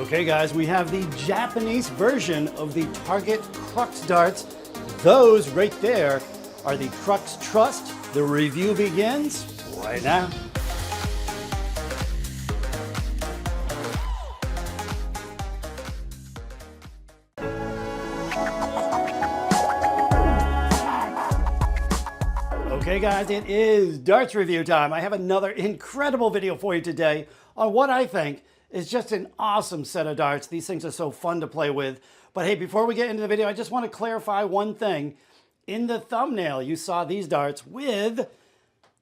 Okay guys, we have the Japanese version of the Target Crux darts. Those right there are the Crux Trust. The review begins right now. Okay guys, it is darts review time. I have another incredible video for you today on what I think is just an awesome set of darts. These things are so fun to play with. But hey, before we get into the video, I just want to clarify one thing. In the thumbnail, you saw these darts with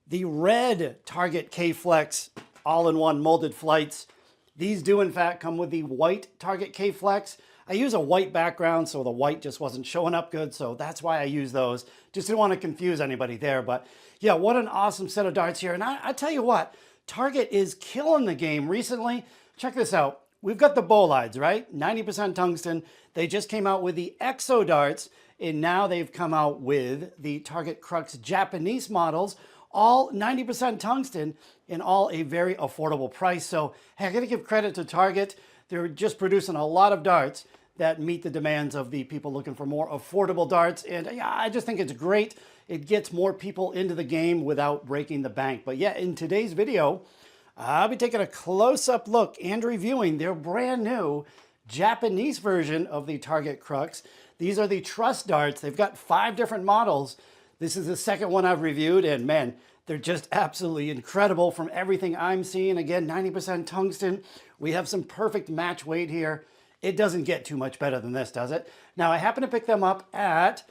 the red Target K-Flex all-in-one molded flights. These do in fact come with the white Target K-Flex. I use a white background, so the white just wasn't showing up good, so that's why I use those. Just didn't want to confuse anybody there, but yeah, what an awesome set of darts here. And I tell you what, Target is killing the game recently. Check this out. We've got the Bullseyes, right? 90% tungsten. They just came out with the Exo darts, and now they've come out with the Target Crux Japanese models, all 90% tungsten and all a very affordable price. So hey, I gotta give credit to Target. They're just producing a lot of darts that meet the demands of the people looking for more affordable darts. And yeah, I just think it's great. It gets more people into the game without breaking the bank. But yeah, in today's video, I'll be taking a close-up look and reviewing their brand new Japanese version of the Target Crux. These are the Trust darts. They've got 5 different models. This is the second one I've reviewed, and man, they're just absolutely incredible from everything I'm seeing. Again, 90% tungsten. We have some perfect match weight here. It doesn't get too much better than this, does it? Now, I happen to pick them up at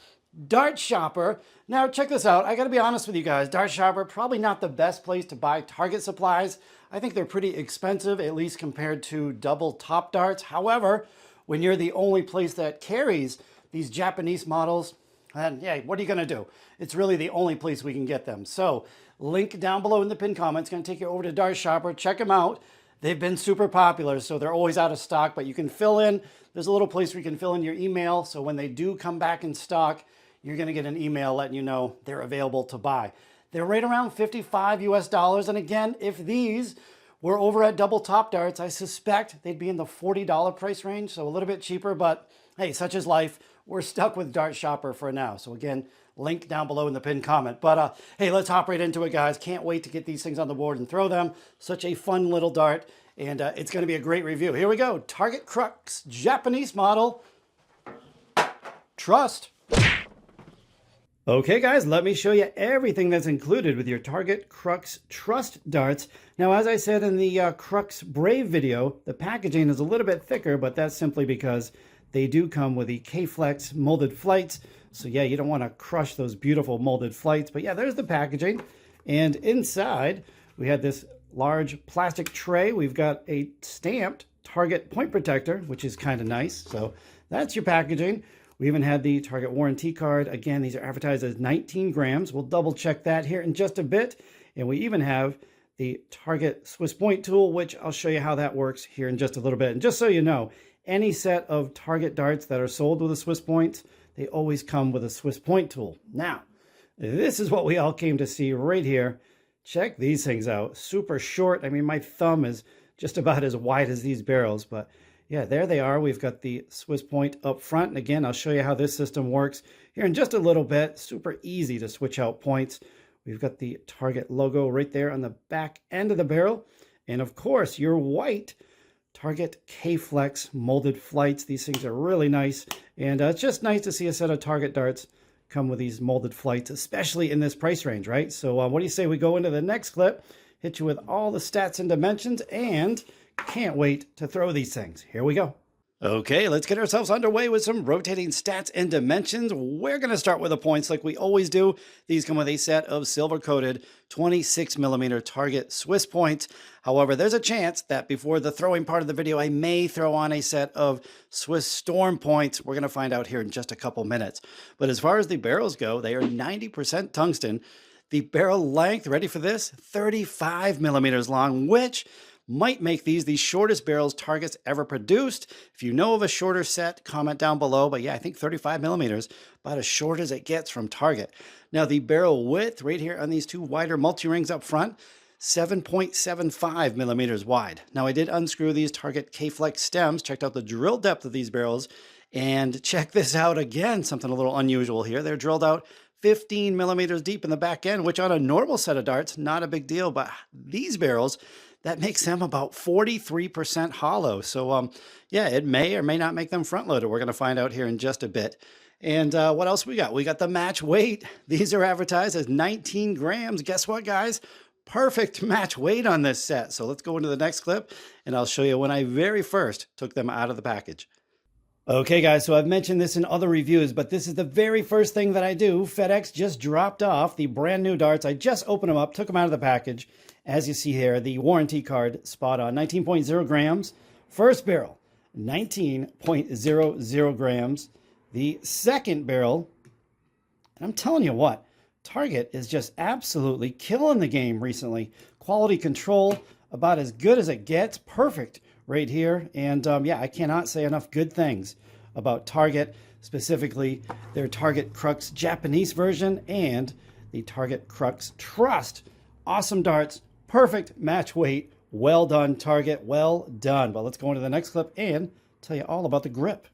Dartshopper. Now, check this out. I got to be honest with you guys. Dartshopper, probably not the best place to buy Target supplies. I think they're pretty expensive, at least compared to double top darts. However, when you're the only place that carries these Japanese models, then yeah, what are you going to do? It's really the only place we can get them. So, link down below in the pinned comment. It's going to take you over to Dartshopper. Check them out. They've been super popular, so they're always out of stock, but you can fill in. There's a little place where you can fill in your email, so when they do come back in stock, you're going to get an email letting you know they're available to buy. They're right around $55 US, and again, if these were over at Double Top Darts, I suspect they'd be in the $40 price range, so a little bit cheaper, but hey, such is life. We're stuck with Dartshopper for now. So again, link down below in the pinned comment. But hey, let's hop right into it, guys. Can't wait to get these things on the board and throw them. Such a fun little dart, and it's going to be a great review. Here we go. Target Crux Japanese model. Trust. Okay, guys, let me show you everything that's included with your Target Crux Trust darts. Now, as I said in the Crux Brave video, the packaging is a little bit thicker, but that's simply because they do come with the K-Flex molded flights. So yeah, you don't want to crush those beautiful molded flights. But yeah, there's the packaging. And inside, we had this large plastic tray. We've got a stamped Target point protector, which is kind of nice. So that's your packaging. We even had the Target warranty card. Again, these are advertised as 19 grams. We'll double check that here in just a bit. And we even have the Target Swiss point tool, which I'll show you how that works here in just a little bit. And just so you know, any set of Target darts that are sold with a Swiss points, they always come with a Swiss point tool. Now, this is what we all came to see right here. Check these things out. Super short. I mean, my thumb is just about as wide as these barrels, but yeah, there they are. We've got the Swiss point up front. And again, I'll show you how this system works here in just a little bit. Super easy to switch out points. We've got the Target logo right there on the back end of the barrel. And of course, your white Target K-Flex molded flights. These things are really nice. And it's just nice to see a set of Target darts come with these molded flights, especially in this price range, right? So what do you say we go into the next clip, hit you with all the stats and dimensions, and can't wait to throw these things. Here we go. Okay, let's get ourselves underway with some rotating stats and dimensions. We're going to start with the points like we always do. These come with a set of silver-coated 26mm Target Swiss points. However, there's a chance that before the throwing part of the video, I may throw on a set of Swiss Storm points. We're going to find out here in just a couple minutes. But as far as the barrels go, they are 90% tungsten. The barrel length, ready for this? 35mm long, which might make these the shortest barrels Target's ever produced. If you know of a shorter set, comment down below. But yeah, I think 35mm, about as short as it gets from Target. Now the barrel width right here on these two wider multi-rings up front, 7.75 millimeters wide. Now I did unscrew these Target K-Flex stems, checked out the drill depth of these barrels, and check this out again, something a little unusual here. They're drilled out 15 millimeters deep in the back end, which on a normal set of darts, not a big deal, but these barrels, that makes them about 43% hollow. So yeah, it may or may not make them front loaded. We're gonna find out here in just a bit. And what else we got? We got the match weight. These are advertised as 19 grams. Guess what, guys? Perfect match weight on this set. So let's go into the next clip and I'll show you when I very first took them out of the package. Okay guys, so I've mentioned this in other reviews, but this is the very first thing that I do. FedEx just dropped off the brand new darts. I just opened them up, took them out of the package. As you see here, the warranty card spot on, 19.0 grams. First barrel, 19.00 grams. The second barrel, and I'm telling you what, Target is just absolutely killing the game recently. Quality control, about as good as it gets. Perfect right here. And yeah, I cannot say enough good things about Target, specifically their Target Crux Japanese version and the Target Crux Trust. Awesome darts, perfect match weight. Well done, Target, well done. But let's go into the next clip and tell you all about the grip.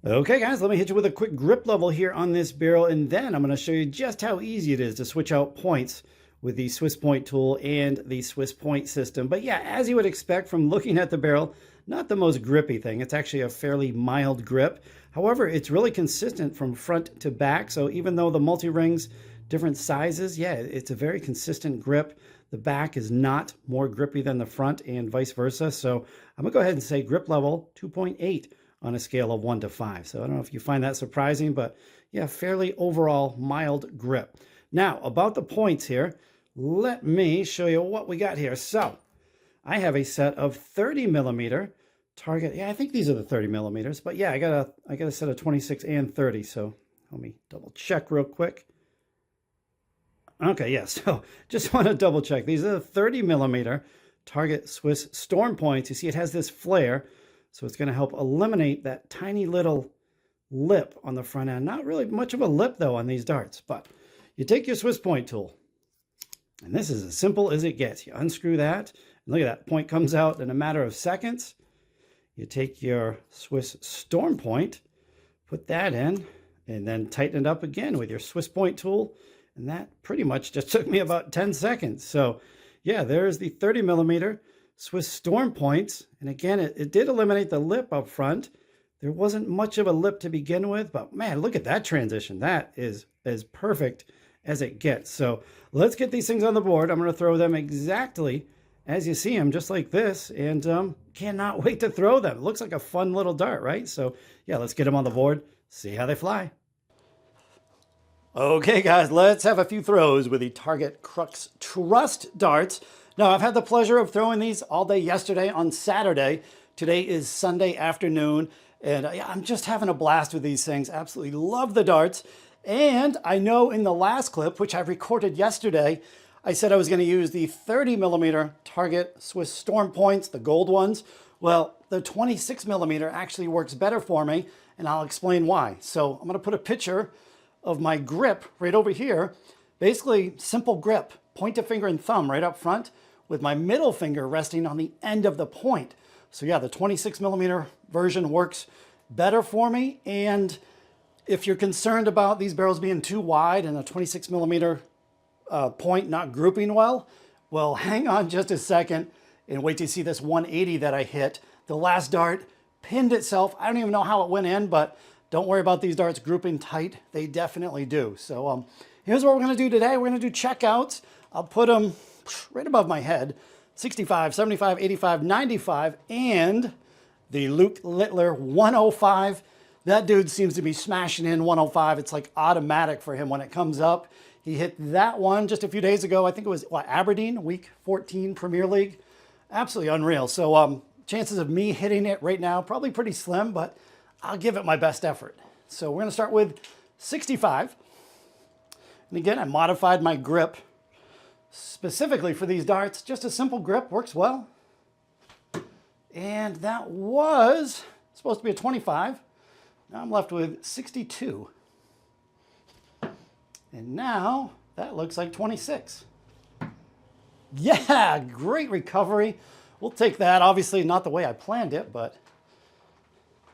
Okay guys, let me hit you with a quick grip level here on this barrel, and then I'm going to show you just how easy it is to switch out points with the Swiss point tool and the Swiss point system. But yeah, as you would expect from looking at the barrel, not the most grippy thing. It's actually a fairly mild grip. However, it's really consistent from front to back. So even though the multi-rings, different sizes, yeah, it's a very consistent grip. The back is not more grippy than the front and vice versa. So I'm gonna go ahead and say grip level 2.8 on a scale of 1 to 5. So I don't know if you find that surprising, but yeah, fairly overall mild grip. Now, about the points here, let me show you what we got here. So I have a set of 30 millimeter Target. Yeah, I think these are the 30 millimeters, but yeah, I got a set of 26 and 30. So let me double check real quick. Okay, yeah, so just want to double check. These are the 30 millimeter Target Swiss Storm points. You see it has this flare, so it's going to help eliminate that tiny little lip on the front end. Not really much of a lip though on these darts, but you take your Swiss point tool, and this is as simple as it gets. You unscrew that, and look at that, point comes out in a matter of seconds. You take your Swiss Storm point, put that in, and then tighten it up again with your Swiss point tool, and that pretty much just took me about 10 seconds. So yeah, there's the 30 millimeter Swiss Storm points. And again, it did eliminate the lip up front. There wasn't much of a lip to begin with, but man, look at that transition. That is as perfect as it gets. So let's get these things on the board. I'm going to throw them exactly as you see them, just like this, and cannot wait to throw them. It looks like a fun little dart, right? So yeah, let's get them on the board, see how they fly. Okay guys, let's have a few throws with the Target Crux Trust darts. Now, I've had the pleasure of throwing these all day yesterday on Saturday. Today is Sunday afternoon, and yeah, I'm just having a blast with these things. Absolutely love the darts. And I know in the last clip, which I recorded yesterday, I said I was going to use the 30 millimeter Target Swiss Storm points, the gold ones. Well, the 26 millimeter actually works better for me, and I'll explain why. So I'm going to put a picture of my grip right over here. Basically, simple grip, pointer finger and thumb right up front, with my middle finger resting on the end of the point. So yeah, the 26 millimeter version works better for me. And if you're concerned about these barrels being too wide and a 26 millimeter point not grouping well, hang on just a second and wait to see this 180 that I hit. The last dart pinned itself. I don't even know how it went in, but don't worry about these darts grouping tight. They definitely do. So here's what we're going to do today. We're going to do checkouts. I'll put them right above my head, 65, 75, 85, 95, and the Luke Littler 105. That dude seems to be smashing in 105. It's like automatic for him when it comes up. He hit that one just a few days ago. I think it was Aberdeen, week 14 Premier League. Absolutely unreal. So chances of me hitting it right now, probably pretty slim, but I'll give it my best effort. So we're going to start with 65. And again, I modified my grip specifically for these darts. Just a simple grip, works well. And that was supposed to be a 25. Now I'm left with 62. And now that looks like 26. Yeah, great recovery. We'll take that. Obviously not the way I planned it, but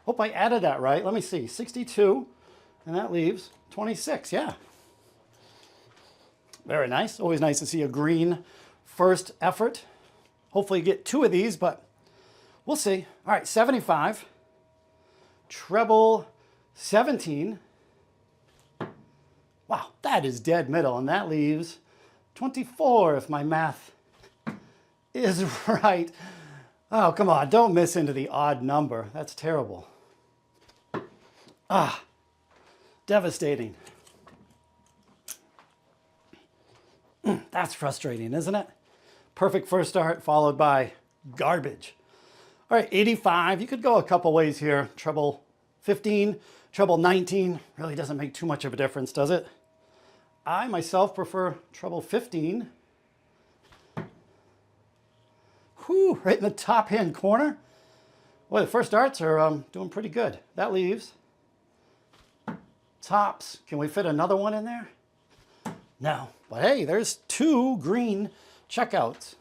hope I added that right. Let me see, 62, and that leaves 26, yeah. Very nice. Always nice to see a green first effort. Hopefully you get 2 of these, but we'll see. All right, 75, treble 17. Wow, that is dead middle, and that leaves 24 if my math is right. Oh, come on, don't miss into the odd number. That's terrible. Ah, devastating. That's frustrating, isn't it? Perfect first start followed by garbage. All right, 85. You could go a couple ways here. Treble 15, treble 19. Really doesn't make too much of a difference, does it? I myself prefer treble 15. Whew, right in the top hand corner. Boy, the first darts are doing pretty good. That leaves tops. Can we fit another one in there? No, but hey, there's 2 green checkouts.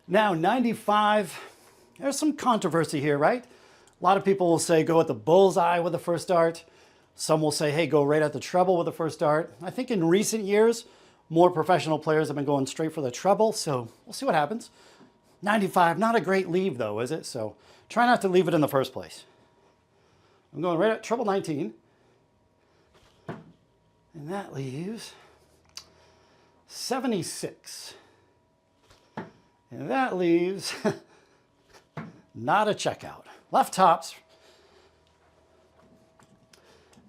Now 95, there's some controversy here, right? A lot of people will say go at the bullseye with the first dart. Some will say, hey, go right at the treble with the first dart. I think in recent years, more professional players have been going straight for the treble, so we'll see what happens. 95, not a great leave though, is it? So try not to leave it in the first place. I'm going right at treble 19. And that leaves 76. And that leaves not a checkout. Left tops.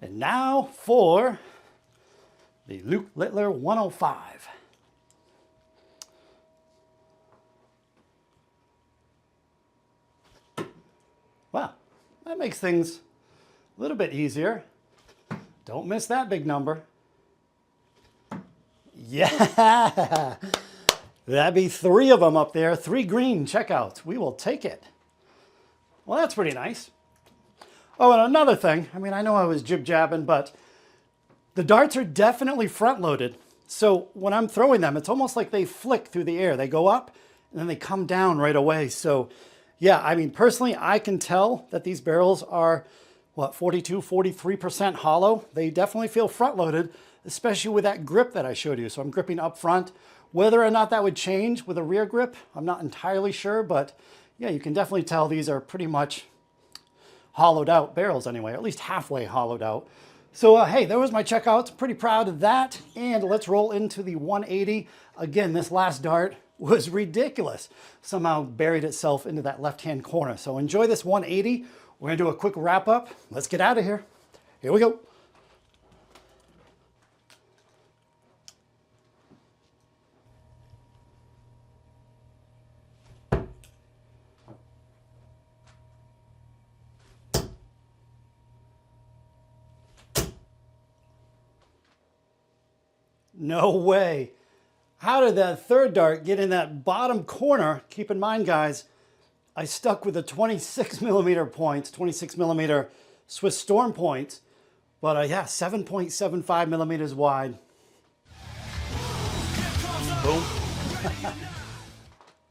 And now for the Luke Littler 105. Wow, that makes things a little bit easier. Don't miss that big number. Yeah, that'd be 3 of them up there, 3 green checkouts. We will take it. Well, that's pretty nice. Oh, and another thing, I mean, I know I was jib-jabbing, but the darts are definitely front-loaded. So when I'm throwing them, it's almost like they flick through the air. They go up and then they come down right away. So yeah, I mean, personally, I can tell that these barrels are, what, 42, 43% hollow. They definitely feel front-loaded, especially with that grip that I showed you. So I'm gripping up front. Whether or not that would change with a rear grip, I'm not entirely sure, but yeah, you can definitely tell these are pretty much hollowed out barrels anyway, at least halfway hollowed out. So hey, there was my checkouts. Pretty proud of that. And let's roll into the 180. Again, this last dart was ridiculous. Somehow buried itself into that left-hand corner. So enjoy this 180. We're gonna do a quick wrap up. Let's get out of here. Here we go. No way. How did that third dart get in that bottom corner? Keep in mind, guys, I stuck with the 26 millimeter points, 26 millimeter Swiss Storm points, but yeah, 7.75 millimeters wide. Boom.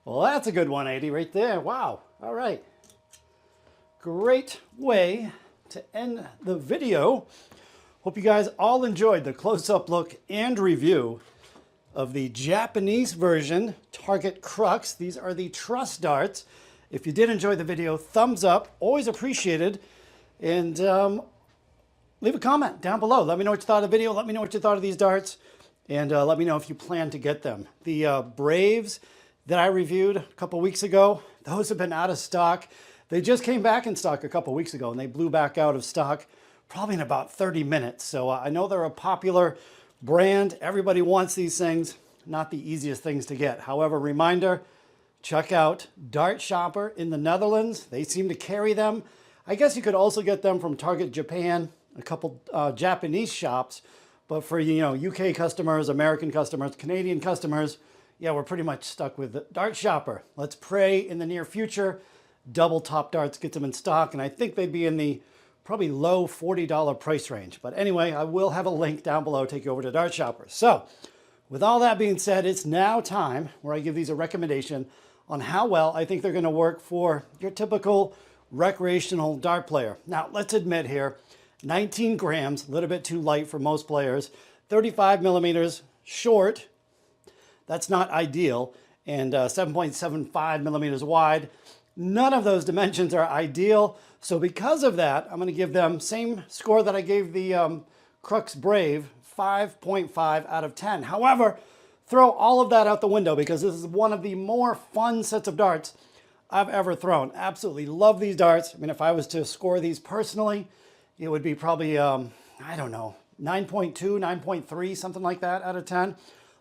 Well, that's a good 180 right there. Wow. All right. Great way to end the video. Hope you guys all enjoyed the close-up look and review of the Japanese version Target Crux. These are the Trust darts. If you did enjoy the video, thumbs up, always appreciated. And leave a comment down below. Let me know what you thought of the video. Let me know what you thought of these darts. And let me know if you plan to get them. The Braves that I reviewed a couple weeks ago, those have been out of stock. They just came back in stock a couple weeks ago and they blew back out of stock probably in about 30 minutes. So I know they're a popular brand. Everybody wants these things. Not the easiest things to get. However, reminder, check out Dartshopper in the Netherlands. They seem to carry them. I guess you could also get them from Target Japan, a couple Japanese shops. But for, you know, UK customers, American customers, Canadian customers, yeah, we're pretty much stuck with Dartshopper. Let's pray in the near future Double Top Darts gets them in stock. And I think they'd be in the probably low $40 price range. But anyway, I will have a link down below, take you over to Dartshopper. So with all that being said, it's now time where I give these a recommendation on how well I think they're going to work for your typical recreational dart player. Now, let's admit here, 19 grams, a little bit too light for most players, 35 millimeters short, that's not ideal, and 7.75 millimeters wide. None of those dimensions are ideal, so because of that, I'm going to give them same score that I gave the Crux Brave, 5.5 out of 10. However, throw all of that out the window because this is one of the more fun sets of darts I've ever thrown. Absolutely love these darts. I mean, if I was to score these personally, it would be probably, I don't know, 9.2, 9.3, something like that out of 10.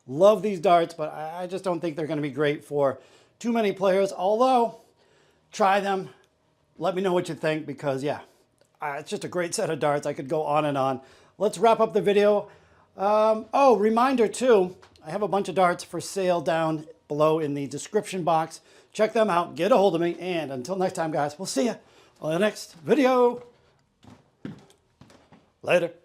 Love these darts, but I just don't think they're going to be great for too many players. Although, try them. Let me know what you think because, yeah, it's just a great set of darts. I could go on and on. Let's wrap up the video. Oh, reminder too, I have a bunch of darts for sale down below in the description box. Check them out, get a hold of me, and until next time, guys, we'll see you on the next video. Later.